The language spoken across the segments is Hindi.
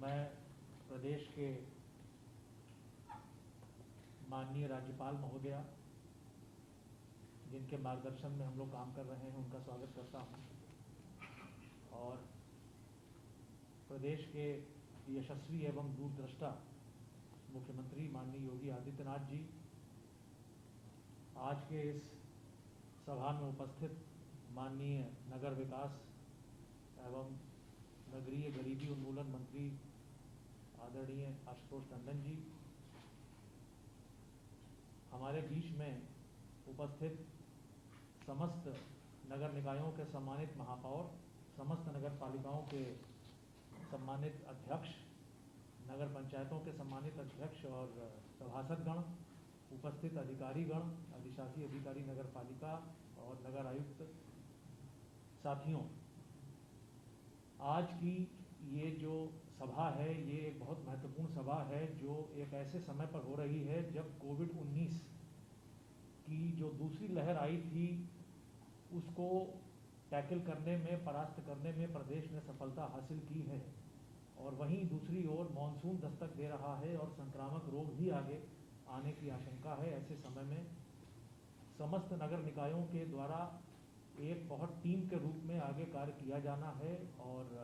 मैं प्रदेश के माननीय राज्यपाल महोदया, जिनके मार्गदर्शन में हम लोग काम कर रहे हैं, उनका स्वागत करता हूं। और प्रदेश के यशस्वी एवं दूरदृष्टा मुख्यमंत्री माननीय योगी आदित्यनाथ जी आज के इस सभा में उपस्थित माननीय नगर विकास एवं नगरीय गरीबी उन्मूलन मंत्री आदरणीय आशुतोष टंडन जी, हमारे बीच में उपस्थित समस्त नगर निकायों के सम्मानित महापौर, समस्त नगर पालिकाओं के सम्मानित अध्यक्ष, नगर पंचायतों के सम्मानित अध्यक्ष और सभासदगण, उपस्थित अधिकारीगण, अधिशासी अधिकारी नगर पालिका और नगर आयुक्त साथियों, आज की ये जो सभा है ये एक बहुत महत्वपूर्ण सभा है जो एक ऐसे समय पर हो रही है जब कोविड-19 की जो दूसरी लहर आई थी उसको टैकल करने में, परास्त करने में प्रदेश ने सफलता हासिल की है। और वहीं दूसरी ओर मानसून दस्तक दे रहा है और संक्रामक रोग भी आगे आने की आशंका है। ऐसे समय में समस्त नगर निकायों के द्वारा एक बहुत टीम के रूप में आगे कार्य किया जाना है और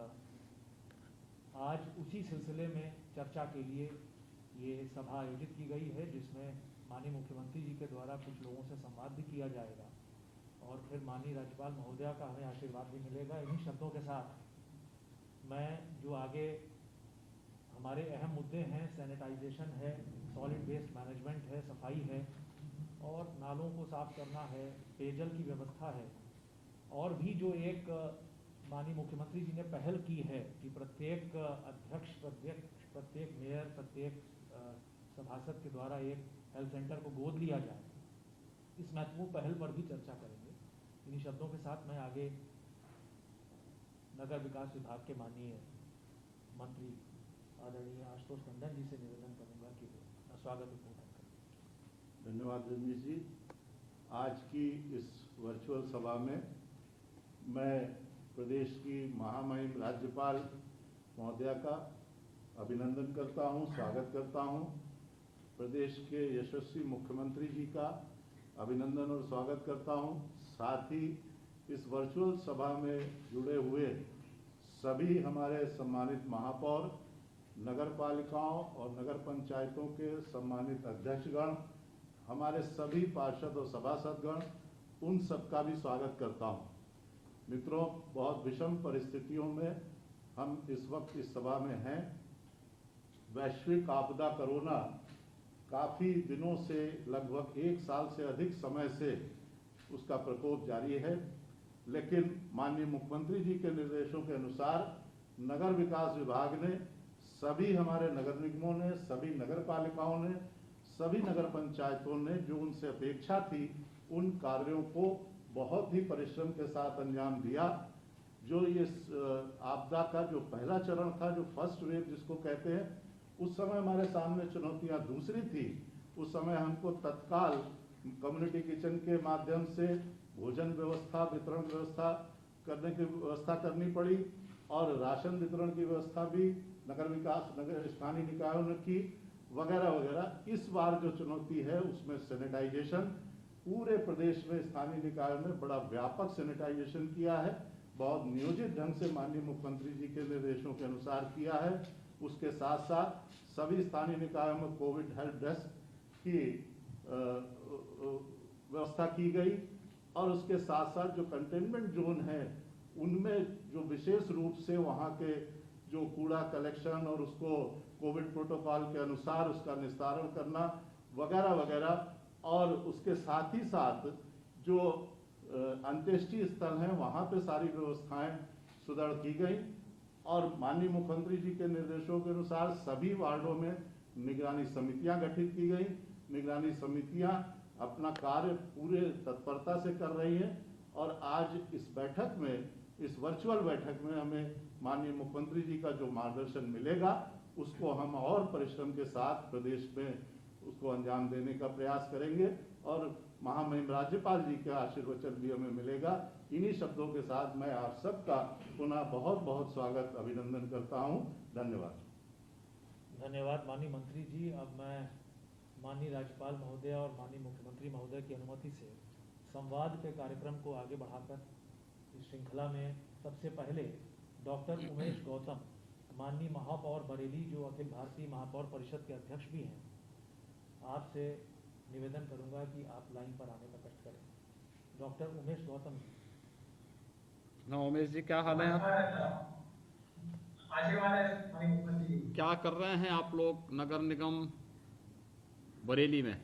आज उसी सिलसिले में चर्चा के लिए ये सभा आयोजित की गई है, जिसमें माननीय मुख्यमंत्री जी के द्वारा कुछ लोगों से संवाद भी किया जाएगा और फिर माननीय राज्यपाल महोदया का हमें आशीर्वाद भी मिलेगा। इन्हीं शब्दों के साथ मैं जो आगे हमारे अहम मुद्दे हैं, सैनिटाइजेशन है, सॉलिड वेस्ट मैनेजमेंट है, सफाई है और नालों को साफ करना है, पेयजल की व्यवस्था है और भी जो एक माननीय मुख्यमंत्री जी ने पहल की है कि प्रत्येक अध्यक्ष, प्रत्येक मेयर, प्रत्येक सभासद के द्वारा एक हेल्थ सेंटर को गोद लिया जाए। इस महत्वपूर्ण पहल पर भी चर्चा करेंगे। इन्हीं शब्दों के साथ मैं आगे नगर विकास विभाग के माननीय मंत्री आदरणीय आशुतोष टंडन जी से निवेदन करूंगा कि वो स्वागत उद्बोधन करें। धन्यवाद रजनीश जी। आज की इस वर्चुअल सभा में मैं प्रदेश की महामहिम राज्यपाल महोदया का अभिनंदन करता हूं, स्वागत करता हूं। प्रदेश के यशस्वी मुख्यमंत्री जी का अभिनंदन और स्वागत करता हूं। साथ ही इस वर्चुअल सभा में जुड़े हुए सभी हमारे सम्मानित महापौर, नगर पालिकाओं और नगर पंचायतों के सम्मानित अध्यक्षगण, हमारे सभी पार्षद और सभासदगण, उन सबका भी स्वागत करता हूं। मित्रों, बहुत विषम परिस्थितियों में हम इस वक्त इस सभा में हैं। वैश्विक आपदा कोरोना काफ़ी दिनों से, लगभग 1 साल से अधिक समय से उसका प्रकोप जारी है, लेकिन माननीय मुख्यमंत्री जी के निर्देशों के अनुसार नगर विकास विभाग ने, सभी हमारे नगर निगमों ने, सभी नगर पालिकाओं ने, सभी नगर पंचायतों ने जो उनसे अपेक्षा थी उन कार्यों को बहुत ही परिश्रम के साथ अंजाम दिया। जो इस आपदा का जो पहला चरण था, जो फर्स्ट वेव जिसको कहते हैं, उस समय हमारे सामने चुनौतियां दूसरी थी। उस समय हमको तत्काल कम्युनिटी किचन के माध्यम से भोजन व्यवस्था, वितरण व्यवस्था करने की व्यवस्था करनी पड़ी और राशन वितरण की व्यवस्था भी नगर विकास, नगर स्थानीय निकायों ने की, वगैरह वगैरह। इस बार जो चुनौती है उसमें सैनिटाइजेशन, पूरे प्रदेश में स्थानीय निकायों ने बड़ा व्यापक सैनिटाइजेशन किया है, बहुत नियोजित ढंग से माननीय मुख्यमंत्री जी के निर्देशों के अनुसार किया है। उसके साथ साथ सभी स्थानीय निकायों में कोविड हेल्प डेस्क की व्यवस्था की गई और उसके साथ साथ जो कंटेनमेंट जोन है उनमें जो विशेष रूप से वहाँ के जो कूड़ा कलेक्शन और उसको कोविड प्रोटोकॉल के अनुसार उसका निस्तारण करना, वगैरह वगैरह। और उसके साथ ही साथ जो अंत्येष्टि स्थल हैं वहाँ पे सारी व्यवस्थाएं सुदृढ़ की गई और माननीय मुख्यमंत्री जी के निर्देशों के अनुसार सभी वार्डों में निगरानी समितियां गठित की गई। निगरानी समितियां अपना कार्य पूरे तत्परता से कर रही हैं और आज इस बैठक में, इस वर्चुअल बैठक में हमें माननीय मुख्यमंत्री जी का जो मार्गदर्शन मिलेगा उसको हम और परिश्रम के साथ प्रदेश में उसको अंजाम देने का प्रयास करेंगे और महामहिम राज्यपाल जी का आशीर्वचन भी हमें मिलेगा। इन्हीं शब्दों के साथ मैं आप सबका पुनः बहुत बहुत स्वागत, अभिनंदन करता हूं। धन्यवाद। धन्यवाद माननीय मंत्री जी। अब मैं माननीय राज्यपाल महोदय और माननीय मुख्यमंत्री महोदय की अनुमति से संवाद के कार्यक्रम को आगे बढ़ाकर इस श्रृंखला में सबसे पहले डॉक्टर उमेश गौतम, माननीय महापौर बरेली, जो अखिल भारतीय महापौर परिषद के अध्यक्ष भी हैं, आपसे निवेदन करूंगा कि आप लाइन पर आने का कष्ट करें। डॉक्टर उमेश गौतम जी। ना उमेश जी, क्या हाल है? आप क्या कर रहे हैं आप लोग नगर निगम बरेली में?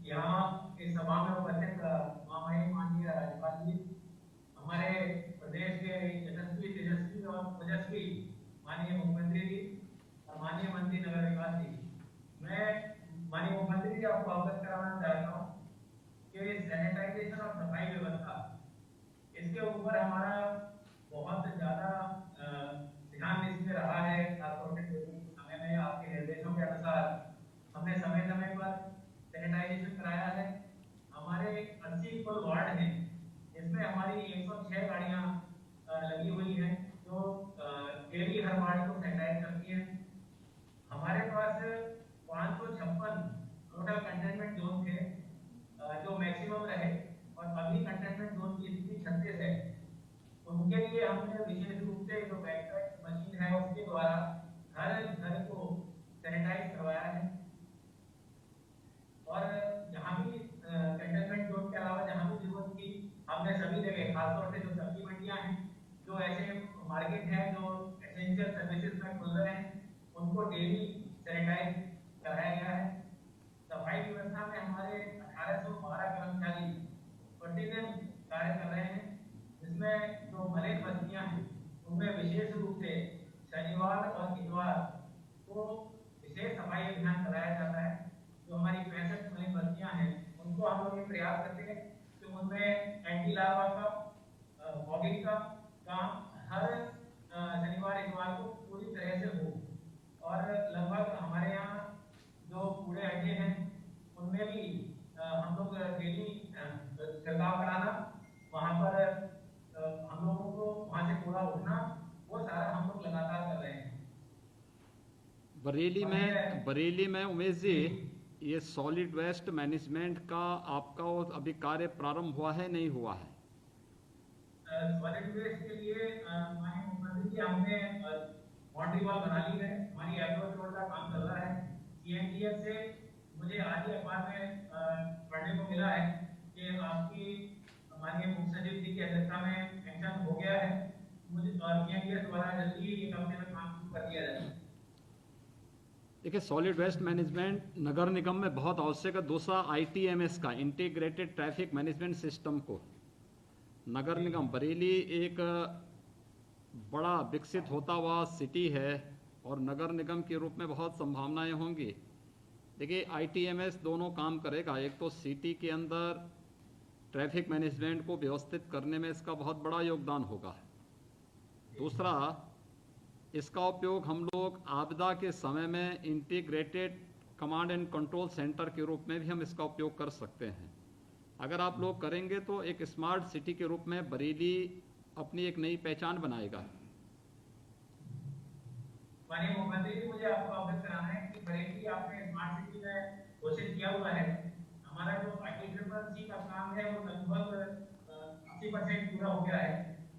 यहाँ इस सभा में उपस्थित माननीय राज्यपाल जी, हमारे प्रदेश के यशस्वी, तेजस्वी और ओजस्वी माननीय मुख्यमंत्री जी और माननीय मंत्री नगर विकास जी, मैं माननीय मुख्यमंत्री जी आपको अवगत कराना चाहता हूँ कि सैनिटाइजेशन और सफाई व्यवस्था, इसके ऊपर हमारा बहुत ज्यादा ध्यान इसमें रहा है। खासतौर से समय में आपके निर्देशों के अनुसार हमने समय समय पर सैनिटाइजेशन कराया है। हमारे 80 कुल वार्ड हैं, इसमें हमारी 106 गाड़ियां लगी हुई हैं जो डेली हर वार्ड को सैनिटाइज करती हैं। हमारे पास 556 टोटल कंटेनमेंट जोन थे जो मैक्सिमम रहे, और अभी कंटेनमेंट जोन की स्थिति 36 है। उनके लिए हमने विशेष रूप से जो बैकपैक मशीन है उसके द्वारा हर घर को सैनिटाइज करवाया है। और जहाँ भी कंटेनमेंट जोन के अलावा जहाँ भी जरूरत थी, हमने सभी जगह, खासतौर से जो सब्जी मंडियां हैं, जो ऐसे मार्केट हैं जो एसेंशियल सर्विसेज में खुल रहे हैं, उनको डेली सैनिटाइज कराया गया है। सफाई व्यवस्था में हमारे 1812 कर्मचारी प्रतिदिन कार्य कर रहे हैं, जिसमें जो मलिन बस्तियां हैं उनमें विशेष रूप से शनिवार और इतवार को विशेष सफाई अभियान कराया जाता है। जो हमारी 65 मलिन बस्तियां हैं उनको हम लोग ये प्रयास करते हैं कि उनमें एंटी लार्वा का फॉगिंग का काम हर शनिवार इतवार को पूरी तरह से हो। और लगभग हमारे यहाँ जो कूड़े अड्डे हैं उनमें भी हम लोग डेली छिड़काव कराना, वहाँ पर हम लोगों को वहाँ से कूड़ा उठना, वो सारा हम लोग लगातार कर रहे हैं। बरेली में उमेश जी, ये सॉलिड वेस्ट मैनेजमेंट का आपका अभी कार्य प्रारंभ हुआ है, नहीं हुआ है? सॉलिड वेस्ट के लिए माननीय मुख्यमंत्री जी, हमने बाउंड्री वॉल बना ली है। हमारी अप्रोच रोड का काम चल रहा है। सीएनडीएस से मुझे आज ही अखबार में पढ़ने को मिला है कि आपकी माननीय मुख्य सचिव जी की अध्यक्षता में सैंक्शन हो गया है। मुझे सीएनडीएस द्वारा जल्दी ही ये काम शुरू कर दिया जाए। देखिए, सॉलिड वेस्ट मैनेजमेंट नगर निगम में बहुत आवश्यक है। दूसरा, आईटीएमएस का, इंटीग्रेटेड ट्रैफिक मैनेजमेंट सिस्टम को नगर निगम बरेली एक बड़ा विकसित होता हुआ सिटी है और नगर निगम के रूप में बहुत संभावनाएं होंगी। देखिए, आईटीएमएस दोनों काम करेगा। एक तो सिटी के अंदर ट्रैफिक मैनेजमेंट को व्यवस्थित करने में इसका बहुत बड़ा योगदान होगा। दूसरा, इसका उपयोग हम लोग आपदा के समय में integrated command and control centre के रूप में भी हम इसका उपयोग कर सकते हैं। अगर आप लोग करेंगे तो एक स्मार्ट सिटी के रूप में बरेली अपनी एक नई पहचान बनाएगा। माननीय मुख्यमंत्री जी, मुझे आपको अवगत कराना है कि बरेली आपने स्मार्ट सिटी में घोषित किया हुआ है। हमारा जो IEEE का काम है वो लगभग 80% पूरा हो गया है।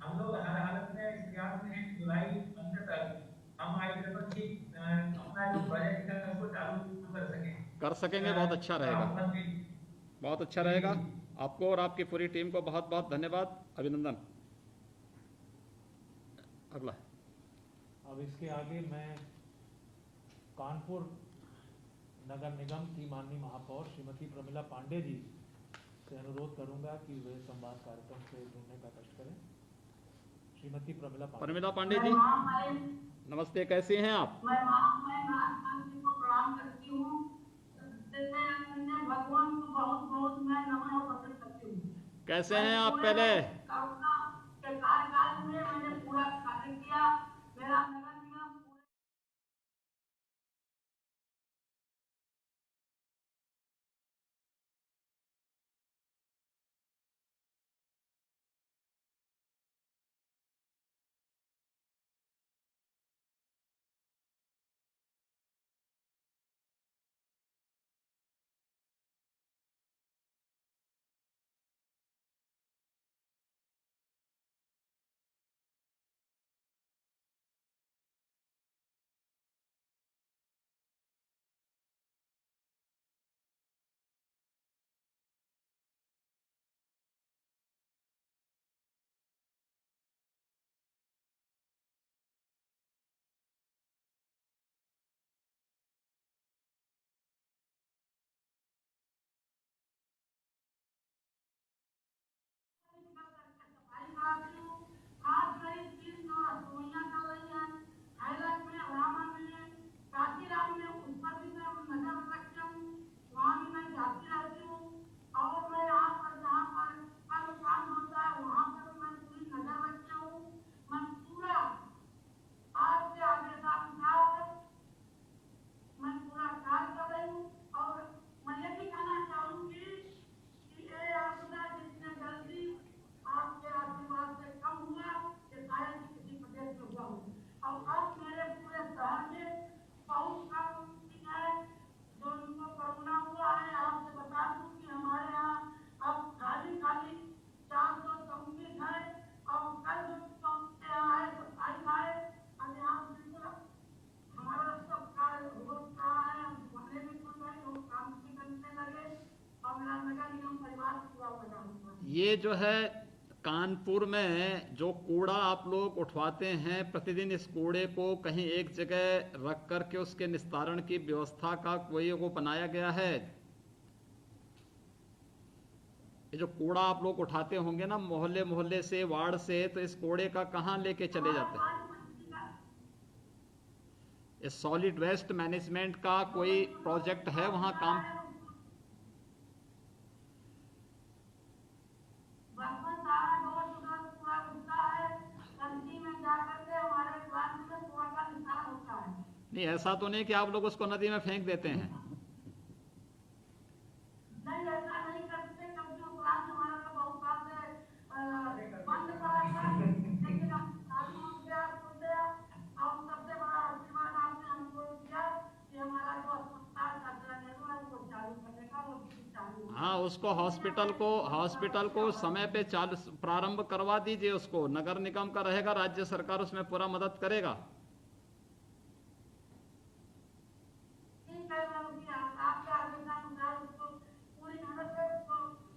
हम लोग हर हालत में इस प्रयास में हैं, जुलाई अंत तक हम IEEE अपना जो प्रोजेक्ट है उसको चालू कर सकेंगे। बहुत अच्छा रहेगा, बहुत अच्छा रहेगा। आपको और आपकी पूरी टीम को बहुत बहुत धन्यवाद, अभिनंदन। अगला। अब इसके आगे मैं कानपुर नगर निगम की माननीय महापौर श्रीमती प्रमिला पांडे जी से अनुरोध करूंगा कि वे संवाद कार्यक्रम से जुड़ने का कष्ट करें। श्रीमती प्रमिला पांडे जी, नमस्ते, कैसे हैं आप? मैं को प्रणाम करती हूँ। भगवान को बहुत बहुत मैं नमन और वंदन करती हूँ। कैसे हैं आप? पहले कार्यकाल में मैंने पूरा कार्य किया। मेरा ये जो है कानपुर में जो कूड़ा आप लोग उठवाते हैं प्रतिदिन, इस कूड़े को कहीं एक जगह रख करके उसके निस्तारण की व्यवस्था का कोई वो बनाया गया है? ये जो कूड़ा आप लोग उठाते होंगे ना मोहल्ले मोहल्ले से, वार्ड से, तो इस कूड़े का कहाँ लेके चले जाते हैं? इस सॉलिड वेस्ट मैनेजमेंट का कोई प्रोजेक्ट है वहां काम? नहीं, ऐसा तो नहीं कि आप लोग उसको नदी में फेंक देते हैं? नहीं, ऐसा नहीं करते, क्योंकि उपरांत हमारा तो बहुत साल से बंद करा था, लेकिन अब चालू हो गया, खुल गया। और सबसे बड़ा आशीर्वाद आपने हमको दिया कि हमारा जो अस्पताल का नेहरू है वो चालू करने का, वो भी चालू। हाँ, उसको हॉस्पिटल को समय पे चालू प्रारंभ करवा दीजिए। उसको नगर निगम का रहेगा, राज्य सरकार उसमें पूरा मदद करेगा। आपके आदेशानुसार उसको पूरी मदद से उसको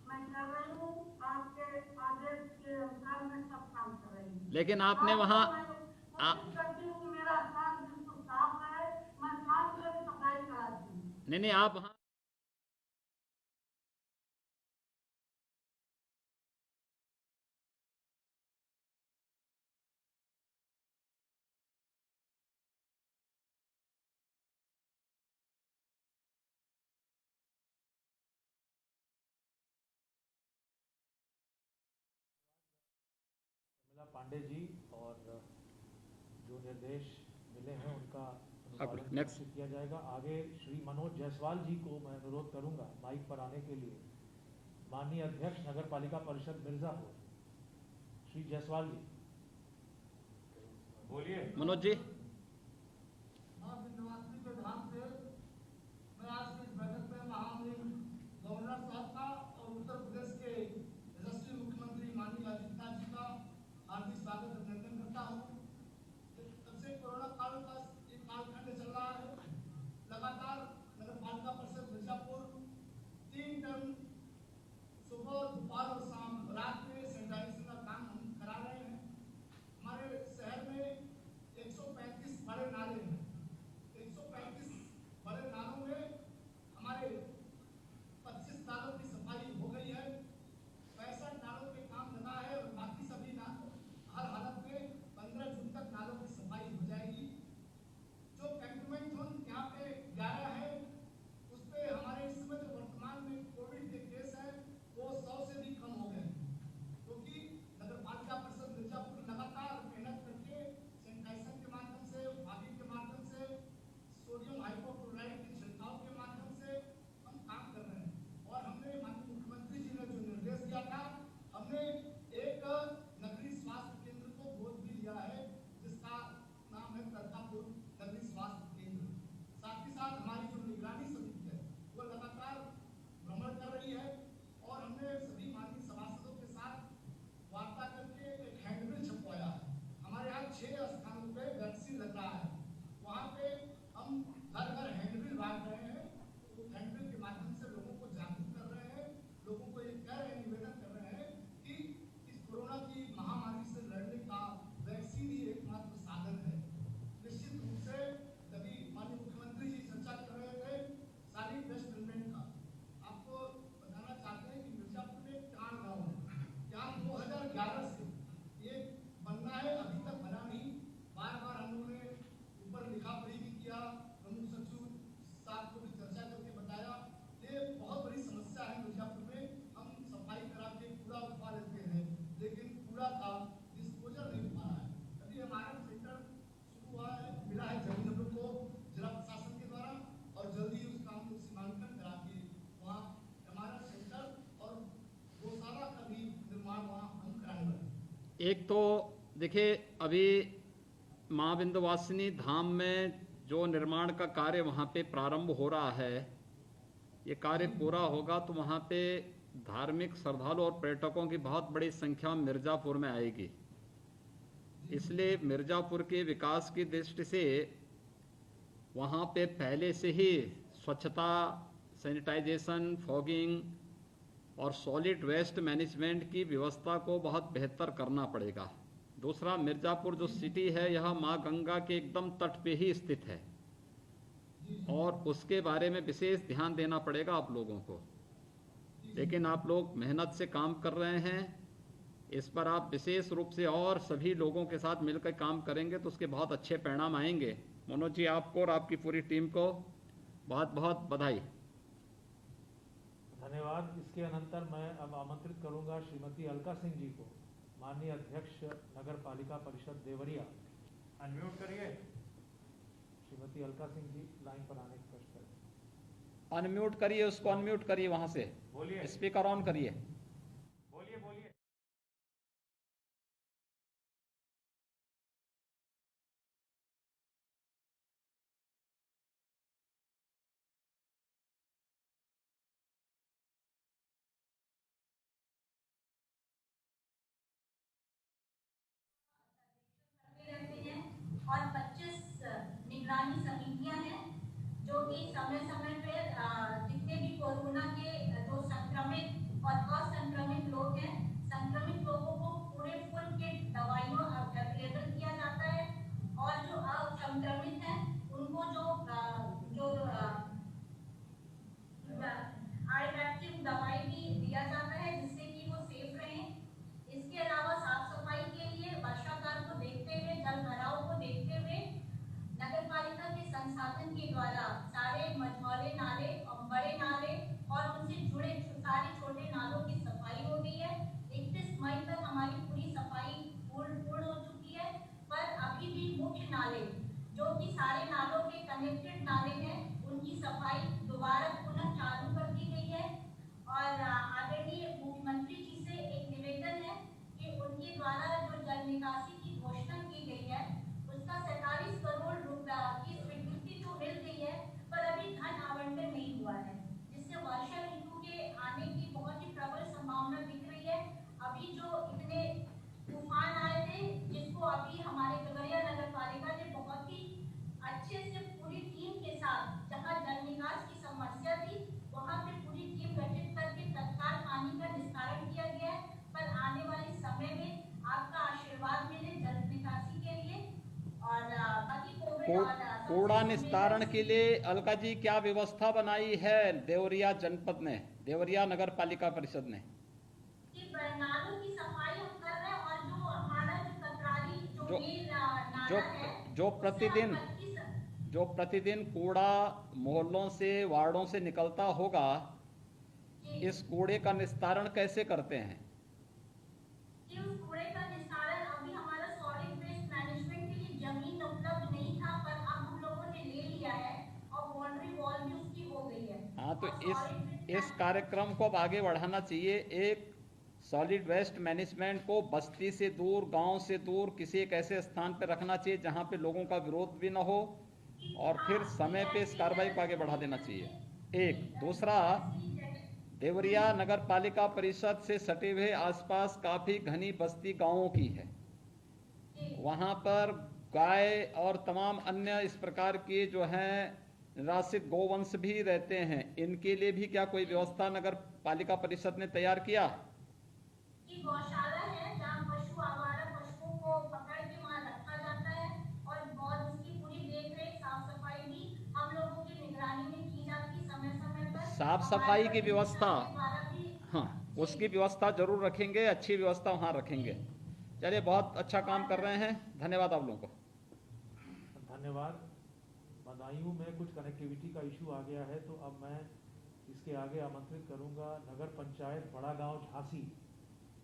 मैं कर रही हूँ, आपके आदेश के अनुसार मैं सब काम कर रही हूँ। लेकिन आपने वहाँ कोशिश करती हूँ कि मेरा स्थान बिल्कुल साफ रहे, मैं साफ से भी सफाई कराती हूँ। नहीं, आप वहाँ पांडे जी और जो निर्देश मिले हैं उनका अनुपालन नेक्स्ट किया जाएगा। आगे श्री मनोज जायसवाल जी को मैं अनुरोध करूंगा माइक पर आने के लिए। माननीय अध्यक्ष नगर पालिका परिषद मिर्जापुर, श्री जायसवाल जी बोलिए। मनोज जी। विंध्यवासिनी के ध्यान से मैं आज की इस बैठक में महामहिम गवर्नर साहब का और उत्तर प्रदेश के यशस्वी मुख्यमंत्री माननीय आदित्यनाथ जी का हार्दिक स्वागत अभिनंदन करता हूँ। तब से कोरोना काल का एक कालखंड चल रहा है, लगातार नगर पालिका परिषद मिर्जापुर 3 टर्म सुबह, दोपहर और शाम रात में सैनिटाइजेशन का काम हम करा रहे हैं। हमारे शहर में 135 बड़े नाले हैं। 135 बड़े नालों में हमारे 25 नालों की सफाई हो गई है, 65 नालों पे काम लगा है और बाकी सभी हर हालत में 15 जून तक नालों की सफाई हो जाएगी। जो कंटेनमेंट जोन यहाँ पे 11 है, उस पे हमारे इस समय जो वर्तमान में कोविड के केस हैं वो 100 से भी कम हो गए हैं, क्योंकि नगर पालिका परिषद मिर्जापुर लगातार मेहनत करके सैनिटाइजेशन के माध्यम से, भाभी के माध्यम से, सोडियम हाइपोक्लोराइड के छिड़काव के माध्यम से हम काम कर रहे हैं। और हमने माननीय मुख्यमंत्री जी ने जो निर्देश दिया था, हमने एक नगरीय स्वास्थ्य केंद्र को गोद भी लिया है, जिसका नाम है करतापुर नगरीय स्वास्थ्य केंद्र। साथ ही साथ हमारी जो निगरानी समिति है वो लगातार भ्रमण कर रही है और हमने सभी माननीय सभासदों के साथ वार्ता करके एक हैंडबिल छपवाया है। हमारे यहाँ 6 स्थानों पे वैक्सीन लग रहा है, वहाँ पे हम घर घर हैंडबिल बांट रहे हैं। हैंडबिल के माध्यम से लोगों को जागरूक कर रहे हैं, लोगों को ये कह रहे हैं, निवेदन कर रहे हैं कि इस कोरोना की महामारी से लड़ने का वैक्सीन ही एकमात्र साधन है। निश्चित रूप से तभी माननीय मुख्यमंत्री जी चर्चा कर रहे थे सॉलिड वेस्ट मैनेजमेंट का। आपको बताना चाहते हैं कि मिर्जापुर में टाण गाँव है, यहाँ 2011 से ये बनना है, अभी तक बना नहीं। बार बार हम लोगों ने ऊपर लिखा पढ़ी भी किया, प्रमुख सचिव साहब को भी चर्चा करके बताया। ये बहुत बड़ी समस्या है मिर्जापुर में। हम सफाई करा के कूड़ा उठवा लेते हैं, लेकिन कूड़ा का डिस्पोजल नहीं हो पा रहा है। अभी हमारा सेंटर शुरू हुआ है, मिला है जमीन हम लोग को जिला प्रशासन के द्वारा, और जल्दी उस काम को सीमांकन करा के वहाँ हमारा सेंटर और गौशाला का भी निर्माण वहाँ हम कराने वाले हैं। एक तो देखिए, अभी माँ विंध्यवासिनी धाम में जो निर्माण का कार्य वहाँ पे प्रारंभ हो रहा है, ये कार्य पूरा होगा तो वहाँ पे धार्मिक श्रद्धालु और पर्यटकों की बहुत बड़ी संख्या मिर्जापुर में आएगी। इसलिए मिर्जापुर के विकास की दृष्टि से वहाँ पे पहले से ही स्वच्छता, सैनिटाइजेशन, फॉगिंग और सॉलिड वेस्ट मैनेजमेंट की व्यवस्था को बहुत बेहतर करना पड़ेगा। दूसरा, मिर्ज़ापुर जो सिटी है यह माँ गंगा के एकदम तट पे ही स्थित है और उसके बारे में विशेष ध्यान देना पड़ेगा आप लोगों को। लेकिन आप लोग मेहनत से काम कर रहे हैं, इस पर आप विशेष रूप से और सभी लोगों के साथ मिलकर काम करेंगे तो उसके बहुत अच्छे परिणाम आएंगे। मनोज जी, आपको और आपकी पूरी टीम को बहुत बहुत बधाई। धन्यवाद। इसके अनंतर मैं अब आमंत्रित करूंगा श्रीमती अलका सिंह जी को, माननीय अध्यक्ष नगर पालिका परिषद देवरिया। अनम्यूट करिए। श्रीमती अलका सिंह जी लाइन पर आने की कोशिश करें। अनम्यूट करिए, उसको अनम्यूट करिए, वहां से बोलिए, स्पीकर ऑन करिए। बोलिए बोलिए। रहते हैं और 25 निगरानी समितियां हैं जो कि समय समय पर जितने भी कोरोना के जो संक्रमित और असंक्रमित लोग हैं, संक्रमित लोगों को पूरे फुल किट दवाइयों अवेलेबल किया जाता है और जो असंक्रमित हैं उनको जो आइवैक्सीन दवाई भी दिया जाता है जिससे कि वो सेफ रहें। इसके अलावा साफ सफाई के लिए वर्षा काल को देखते हुए, जल भराव को देखते हुए नगर पालिका के संसाधन के द्वारा सारे मझौले नाले और बड़े नाले और उनसे जुड़े सारे छोटे नालों की सफाई हो गई है। 31 मई तक हमारी पूरी सफाई पूर्ण हो चुकी है, पर अभी भी मुख्य नाले जो कि सारे नालों के कनेक्टेड नाले हैं उनकी सफाई दोबारा पुनः चालू कर दी गई है। और आदरणीय मुख्यमंत्री जी से एक निवेदन है कि उनके द्वारा जो जल निकासी की घोषणा की गई है उसका 47 करोड़ रुपया की स्वीकृति तो मिल गई है, पर अभी धन आवंटन नहीं हुआ है, जिससे वर्षा ऋतु के आने की बहुत ही प्रबल संभावना दिख रही है। अभी जो इतने तूफान आए थे जिसको अभी हमारे देवरिया नगर पालिका ने बहुत ही अच्छे से पूरी टीम के साथ, जहां जल निकास की समस्या थी वहां पे पूरी टीम गठित करके तत्काल पानी का निस्तारण किया गया है। पर आने वाले समय में आपका आशीर्वाद मिले जल निकासी के लिए और बाकी कोविड कूड़ा निस्तारण के लिए अलका जी क्या व्यवस्था बनाई है देवरिया जनपद ने, देवरिया नगर पालिका परिषद ने? नालों की सफाई हम कर रहे हैं और जो हमारा जो कतरारी जो जो प्रतिदिन कूड़ा मोहल्लों से, वार्डों से निकलता होगा, इस कूड़े का निस्तारण कैसे करते हैं? उस कूड़े का निस्तारण अभी हमारा सॉलिड वेस्ट मैनेजमेंट के लिए जमीन उपलब्ध नहीं था, पर अब हम लोगों ने ले लिया है और बाउंड्री वॉल भी उसकी हो गई है। हाँ, तो इस कार्यक्रम को अब आगे बढ़ाना चाहिए। एक सॉलिड वेस्ट मैनेजमेंट को बस्ती से दूर, गांव से दूर किसी एक ऐसे स्थान पर रखना चाहिए जहां पे लोगों का विरोध भी न हो और फिर समय पे इस कार्रवाई को आगे बढ़ा देना चाहिए। एक दूसरा, देवरिया नगर पालिका परिषद से सटे हुए आसपास काफी घनी बस्ती गांवों की है, वहां पर गाय और तमाम अन्य इस प्रकार के जो हैं निराश्रित गोवंश भी रहते हैं, इनके लिए भी क्या कोई व्यवस्था नगर पालिका परिषद ने तैयार किया? गौशाला है जहाँ पशु आवारा पशुओं को पकड़ के वहाँ रखा जाता है और बहुत उसकी पूरी देखरेख साफ सफाई भी हम लोगों की निगरानी में की जाती समय समय पर। साफ सफाई की व्यवस्था, हाँ, उसकी व्यवस्था जरूर रखेंगे, अच्छी व्यवस्था वहाँ रखेंगे। चलिए, बहुत अच्छा काम कर रहे हैं, धन्यवाद आप लोगों को। धन्यवाद। बदायूं में कुछ कनेक्टिविटी का इशू आ गया है, तो अब मैं इसके आगे आमंत्रित करूंगा नगर पंचायत बड़ा गांव झांसी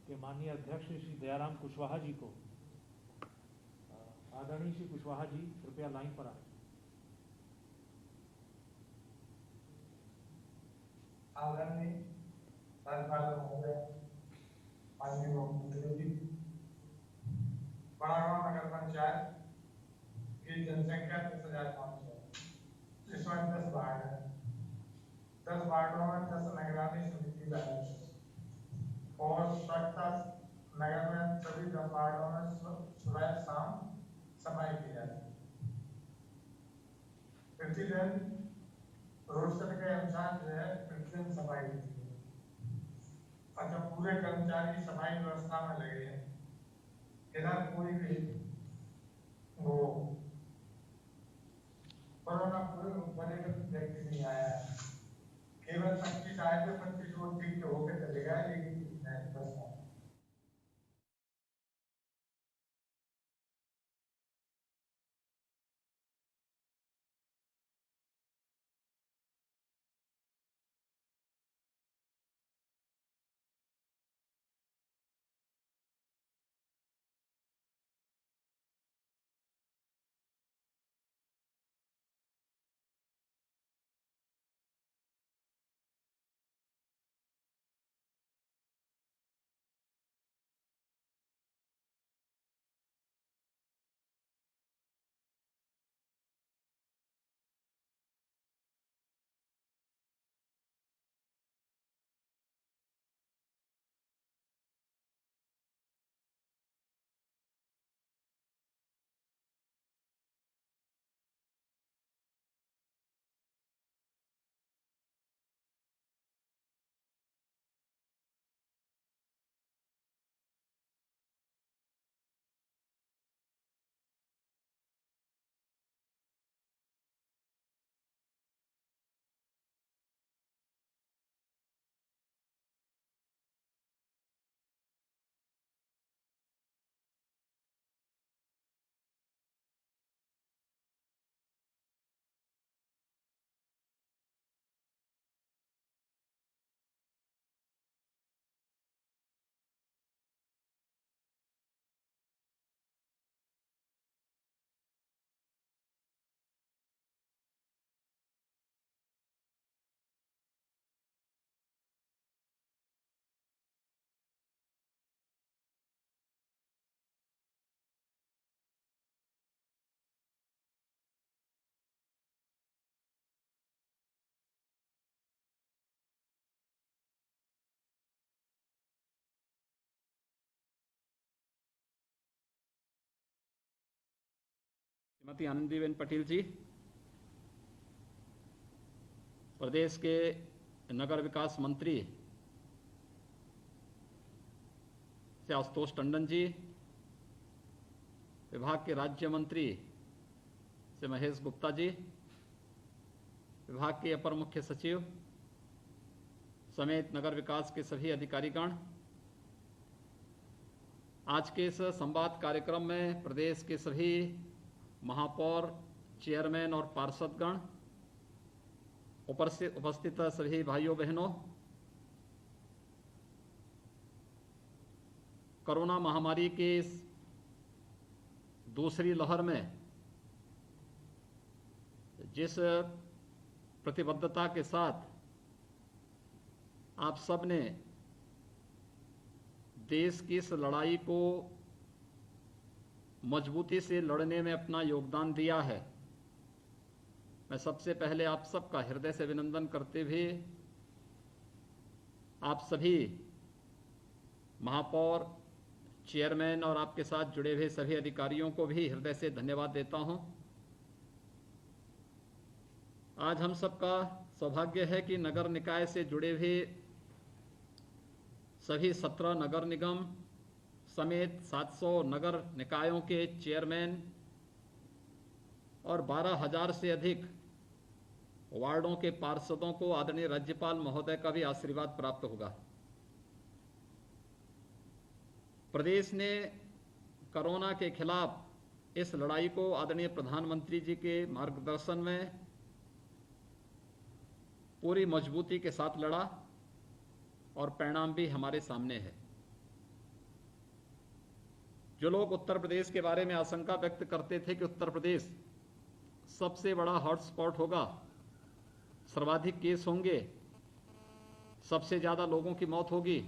के माननीय अध्यक्ष श्री दयाराम कुशवाहा जी को। आदरणीय श्री कुशवाहा जी कृपया लाइन पर आए। आदरणीय राज्यपाल महोदय, माननीय मुख्यमंत्री जी, बड़ा गांव नगर पंचायत की जनसंख्या 10,500, जिसमें 10 वार्ड है। 10 वार्डों में 10 निगरानी समिति बनी है और स्वच्छता नगर में सभी 10 वार्डों में सुबह शाम सफाई की जाती है। प्रतिदिन रोस्टर के अनुसार जो है प्रतिदिन सफाई होती है। अच्छा, पूरे कर्मचारी सफाई व्यवस्था में लगे हैं, इधर कोई भी वो कोरोना पॉजिटिव व्यक्ति नहीं आया है। केवल 25 आए थे, 25 वो ठीक होकर चले गए, लेकिन बस श्रीमती आनंदीबेन पटेल जी, प्रदेश के नगर विकास मंत्री श्री आशुतोष टंडन जी, विभाग के राज्य मंत्री श्री महेश गुप्ता जी, विभाग के अपर मुख्य सचिव समेत नगर विकास के सभी अधिकारीगण, आज के इस संवाद कार्यक्रम में प्रदेश के सभी महापौर, चेयरमैन और पार्षदगण, उपस्थित सभी भाइयों बहनों, कोरोना महामारी के इस दूसरी लहर में जिस प्रतिबद्धता के साथ आप सब ने देश की इस लड़ाई को मजबूती से लड़ने में अपना योगदान दिया है, मैं सबसे पहले आप सबका हृदय से अभिनंदन करते हुए आप सभी महापौर, चेयरमैन और आपके साथ जुड़े हुए सभी अधिकारियों को भी हृदय से धन्यवाद देता हूं। आज हम सबका सौभाग्य है कि नगर निकाय से जुड़े हुए सभी 17 नगर निगम समेत 700 नगर निकायों के चेयरमैन और 12,000 से अधिक वार्डों के पार्षदों को आदरणीय राज्यपाल महोदय का भी आशीर्वाद प्राप्त होगा। प्रदेश ने कोरोना के खिलाफ इस लड़ाई को आदरणीय प्रधानमंत्री जी के मार्गदर्शन में पूरी मजबूती के साथ लड़ा और परिणाम भी हमारे सामने है। जो लोग उत्तर प्रदेश के बारे में आशंका व्यक्त करते थे कि उत्तर प्रदेश सबसे बड़ा हॉटस्पॉट होगा, सर्वाधिक केस होंगे, सबसे ज्यादा लोगों की मौत होगी,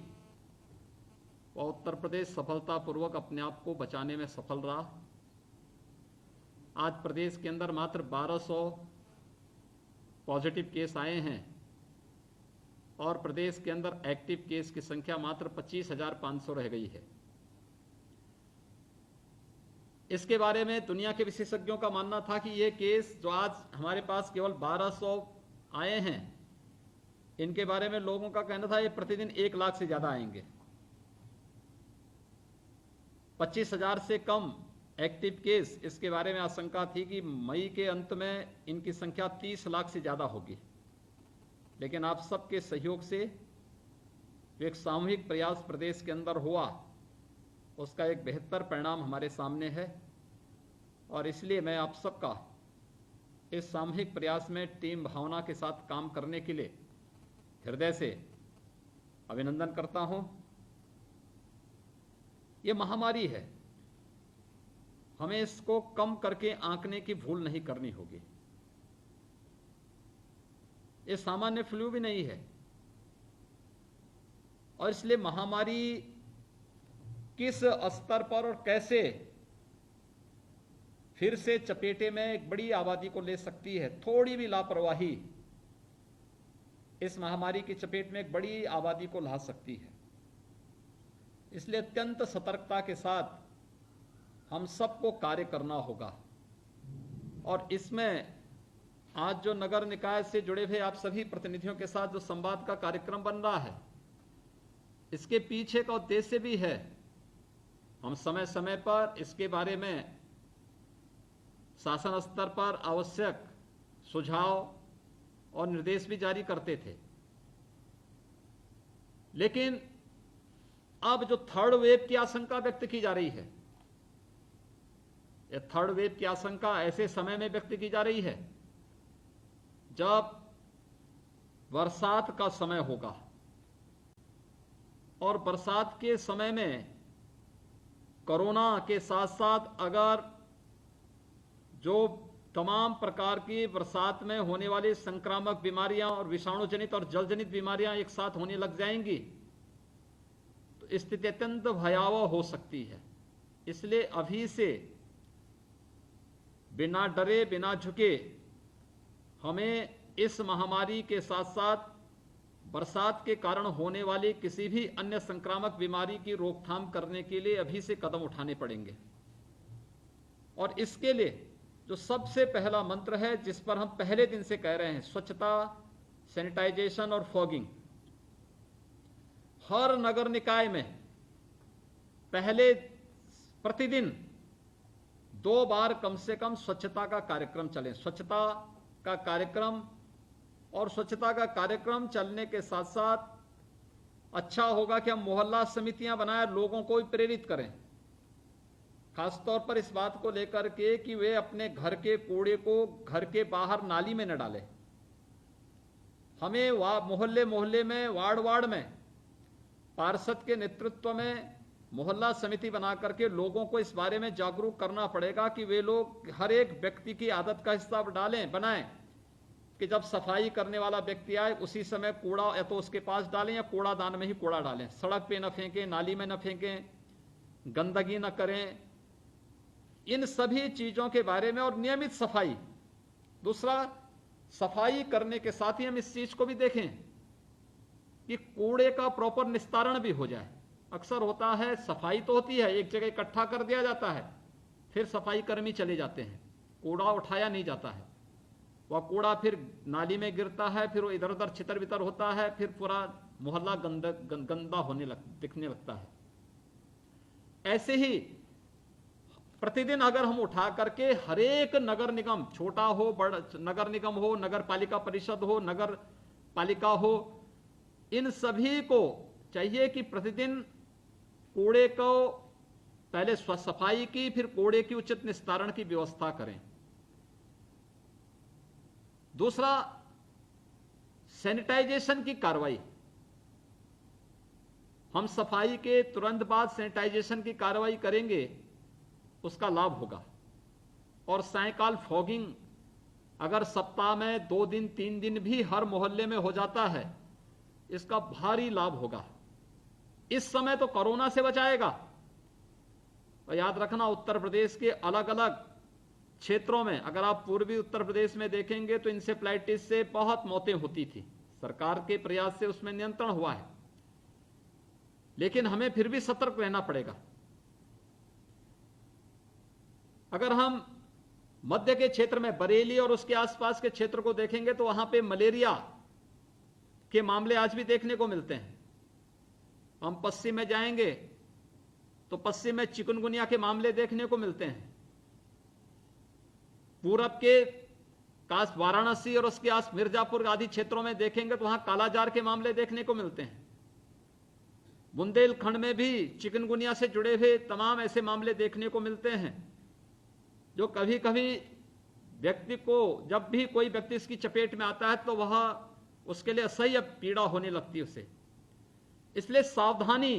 वह उत्तर प्रदेश सफलतापूर्वक अपने आप को बचाने में सफल रहा। आज प्रदेश के अंदर मात्र 1200 पॉजिटिव केस आए हैं और प्रदेश के अंदर एक्टिव केस की संख्या मात्र 25,500 रह गई है। इसके बारे में दुनिया के विशेषज्ञों का मानना था कि ये केस जो आज हमारे पास केवल 1200 आए हैं, इनके बारे में लोगों का कहना था ये प्रतिदिन 1 लाख से ज्यादा आएंगे। 25,000 से कम एक्टिव केस, इसके बारे में आशंका थी कि मई के अंत में इनकी संख्या 30 लाख से ज्यादा होगी। लेकिन आप सबके सहयोग से एक सामूहिक प्रयास प्रदेश के अंदर हुआ, उसका एक बेहतर परिणाम हमारे सामने है। और इसलिए मैं आप सबका इस सामूहिक प्रयास में टीम भावना के साथ काम करने के लिए हृदय से अभिनंदन करता हूं। ये महामारी है, हमें इसको कम करके आंकने की भूल नहीं करनी होगी। ये सामान्य फ्लू भी नहीं है, और इसलिए महामारी किस स्तर पर और कैसे फिर से चपेटे में एक बड़ी आबादी को ले सकती है, थोड़ी भी लापरवाही इस महामारी की चपेट में एक बड़ी आबादी को ला सकती है। इसलिए अत्यंत सतर्कता के साथ हम सबको कार्य करना होगा। और इसमें आज जो नगर निकाय से जुड़े हुए आप सभी प्रतिनिधियों के साथ जो संवाद का कार्यक्रम बन रहा है, इसके पीछे का उद्देश्य भी है, हम समय समय पर इसके बारे में शासन स्तर पर आवश्यक सुझाव और निर्देश भी जारी करते थे। लेकिन अब जो थर्ड वेव की आशंका व्यक्त की जा रही है, यह थर्ड वेव की आशंका ऐसे समय में व्यक्त की जा रही है जब बरसात का समय होगा, और बरसात के समय में कोरोना के साथ साथ अगर जो तमाम प्रकार की बरसात में होने वाली संक्रामक बीमारियां और विषाणु जनित और जल जनित बीमारियां एक साथ होने लग जाएंगी तो स्थिति अत्यंत भयावह हो सकती है। इसलिए अभी से बिना डरे बिना झुके हमें इस महामारी के साथ साथ बरसात के कारण होने वाली किसी भी अन्य संक्रामक बीमारी की रोकथाम करने के लिए अभी से कदम उठाने पड़ेंगे। और इसके लिए जो सबसे पहला मंत्र है, जिस पर हम पहले दिन से कह रहे हैं, स्वच्छता, सैनिटाइजेशन और फॉगिंग। हर नगर निकाय में पहले प्रतिदिन 2 बार कम से कम स्वच्छता का कार्यक्रम चले। स्वच्छता का कार्यक्रम, और स्वच्छता का कार्यक्रम चलने के साथ साथ अच्छा होगा कि हम मोहल्ला समितियां बनाए, लोगों को भी प्रेरित करें, खासतौर पर इस बात को लेकर के कि वे अपने घर के कूड़े को घर के बाहर नाली में न डालें। हमें मोहल्ले मोहल्ले में, वार्ड वार्ड में पार्षद के नेतृत्व में मोहल्ला समिति बना करके लोगों को इस बारे में जागरूक करना पड़ेगा कि वे लोग हर एक व्यक्ति की आदत का हिस्सा बनाएं कि जब सफाई करने वाला व्यक्ति आए उसी समय कूड़ा या तो उसके पास डालें या कूड़ादान में ही कूड़ा डालें। सड़क पे न फेंकें, नाली में न फेंकें, गंदगी न करें, इन सभी चीजों के बारे में। और नियमित सफाई। दूसरा, सफाई करने के साथ ही हम इस चीज को भी देखें कि कूड़े का प्रॉपर निस्तारण भी हो जाए। अक्सर होता है, सफाई तो होती है, एक जगह इकट्ठा कर दिया जाता है, फिर सफाई कर्मी चले जाते हैं, कूड़ा उठाया नहीं जाता है, वह कूड़ा फिर नाली में गिरता है, फिर वो इधर उधर छितर बितर होता है, फिर पूरा मोहल्ला गंदा दिखने लगता है। ऐसे ही प्रतिदिन अगर हम उठा करके हर एक नगर निगम, छोटा हो बड़ा नगर निगम हो, नगर पालिका परिषद हो, नगर पालिका हो, इन सभी को चाहिए कि प्रतिदिन कूड़े को पहले सफाई की, फिर कूड़े की उचित निस्तारण की व्यवस्था करें। दूसरा, सैनिटाइजेशन की कार्रवाई। हम सफाई के तुरंत बाद सैनिटाइजेशन की कार्रवाई करेंगे, उसका लाभ होगा। और सायकाल फॉगिंग अगर सप्ताह में 2 दिन 3 दिन भी हर मोहल्ले में हो जाता है, इसका भारी लाभ होगा। इस समय तो कोरोना से बचाएगा। और याद रखना, उत्तर प्रदेश के अलग अलग क्षेत्रों में अगर आप पूर्वी उत्तर प्रदेश में देखेंगे तो इंसेफ्लाइटिस से बहुत मौतें होती थी। सरकार के प्रयास से उसमें नियंत्रण हुआ है, लेकिन हमें फिर भी सतर्क रहना पड़ेगा। अगर हम मध्य के क्षेत्र में बरेली और उसके आसपास के क्षेत्र को देखेंगे तो वहां पे मलेरिया के मामले आज भी देखने को मिलते हैं। हम पश्चिम में जाएंगे तो पश्चिम में चिकनगुनिया के मामले देखने को मिलते हैं। पूरब के काश वाराणसी और उसके आस मिर्जापुर आदि क्षेत्रों में देखेंगे तो वहां कालाजार के मामले देखने को मिलते हैं। बुंदेलखंड में भी चिकनगुनिया से जुड़े हुए तमाम ऐसे मामले देखने को मिलते हैं, जो कभी कभी व्यक्ति को, जब भी कोई व्यक्ति इसकी चपेट में आता है तो वह उसके लिए असह्य पीड़ा होने लगती है उसे। इसलिए सावधानी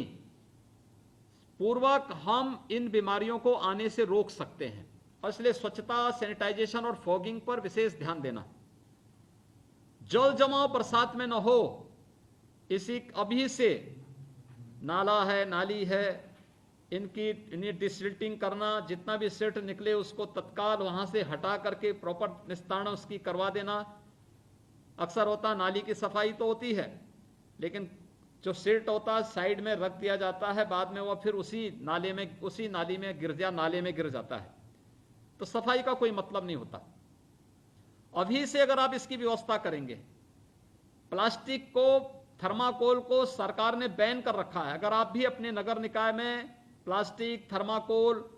पूर्वक हम इन बीमारियों को आने से रोक सकते हैं, और इसलिए स्वच्छता, सैनिटाइजेशन और फॉगिंग पर विशेष ध्यान देना। जल जमाव बरसात में न हो, इसी अभी से नाला है, नाली है, इन्हें डिसिल्टिंग करना, जितना भी सिल्ट निकले उसको तत्काल वहां से हटा करके प्रॉपर निस्तारण उसकी करवा देना। अक्सर होता नाली की सफाई तो होती है, लेकिन जो सिल्ट होता है साइड में रख दिया जाता है, बाद में वह फिर उसी नाली में नाले में गिर जाता है, तो सफाई का कोई मतलब नहीं होता। अभी से अगर आप इसकी व्यवस्था करेंगे, प्लास्टिक को, थर्माकोल को सरकार ने बैन कर रखा है। अगर आप भी अपने नगर निकाय में प्लास्टिक, थर्माकोल,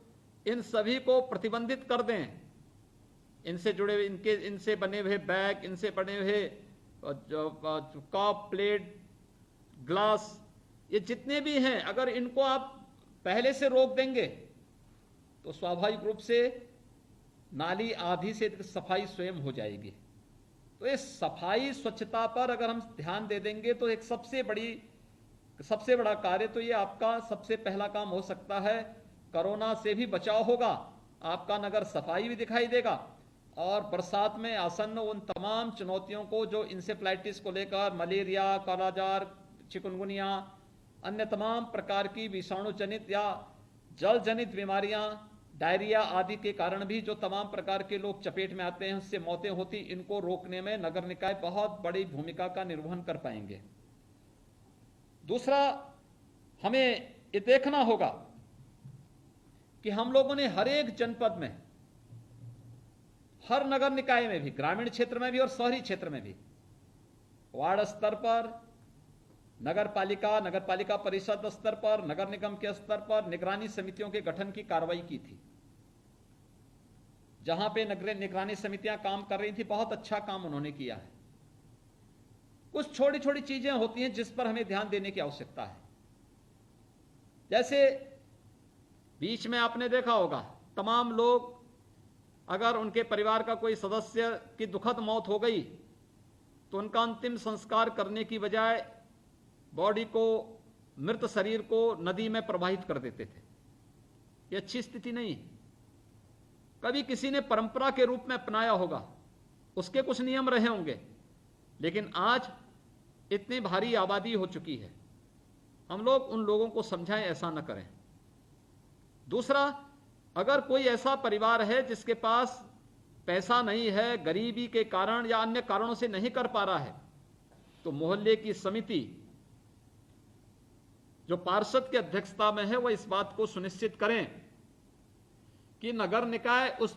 इन सभी को प्रतिबंधित कर दें, इनसे जुड़े हुए, इनसे बने हुए बैग, इनसे बने हुए कप, प्लेट, ग्लास, ये जितने भी हैं, अगर इनको आप पहले से रोक देंगे तो स्वाभाविक रूप से नाली आधी से सफाई स्वयं हो जाएगी। तो ये सफाई, स्वच्छता पर अगर हम ध्यान दे देंगे तो एक सबसे बड़ा कार्य तो ये आपका सबसे पहला काम हो सकता है। कोरोना से भी बचाव होगा, आपका नगर सफाई भी दिखाई देगा, और बरसात में आसन्न उन तमाम चुनौतियों को, जो इंसेफ्लाइटिस को लेकर, मलेरिया, कालाजार, चिकनगुनिया, अन्य तमाम प्रकार की विषाणु जनित या जल जनित बीमारियां, डायरिया आदि के कारण भी जो तमाम प्रकार के लोग चपेट में आते हैं, उससे मौतें होती, इनको रोकने में नगर निकाय बहुत बड़ी भूमिका का निर्वहन कर पाएंगे। दूसरा, हमें ये देखना होगा कि हम लोगों ने हर एक जनपद में, हर नगर निकाय में भी, ग्रामीण क्षेत्र में भी और शहरी क्षेत्र में भी, वार्ड स्तर पर, नगर पालिका परिषद स्तर पर, नगर निगम के स्तर पर निगरानी समितियों के गठन की कार्रवाई की थी। जहां पे निगरानी समितियां काम कर रही थी, बहुत अच्छा काम उन्होंने किया है। कुछ छोटी छोटी चीजें होती हैं जिस पर हमें ध्यान देने की आवश्यकता है। जैसे बीच में आपने देखा होगा, तमाम लोग, अगर उनके परिवार का कोई सदस्य की दुखद मौत हो गई तो उनका अंतिम संस्कार करने की बजाय बॉडी को, मृत शरीर को नदी में प्रवाहित कर देते थे। ये अच्छी स्थिति नहीं है। कभी किसी ने परंपरा के रूप में अपनाया होगा, उसके कुछ नियम रहे होंगे, लेकिन आज इतनी भारी आबादी हो चुकी है, हम लोग उन लोगों को समझाएं ऐसा न करें। दूसरा, अगर कोई ऐसा परिवार है जिसके पास पैसा नहीं है, गरीबी के कारण या अन्य कारणों से नहीं कर पा रहा है, तो मोहल्ले की समिति जो पार्षद की अध्यक्षता में है, वह इस बात को सुनिश्चित करें कि नगर निकाय उस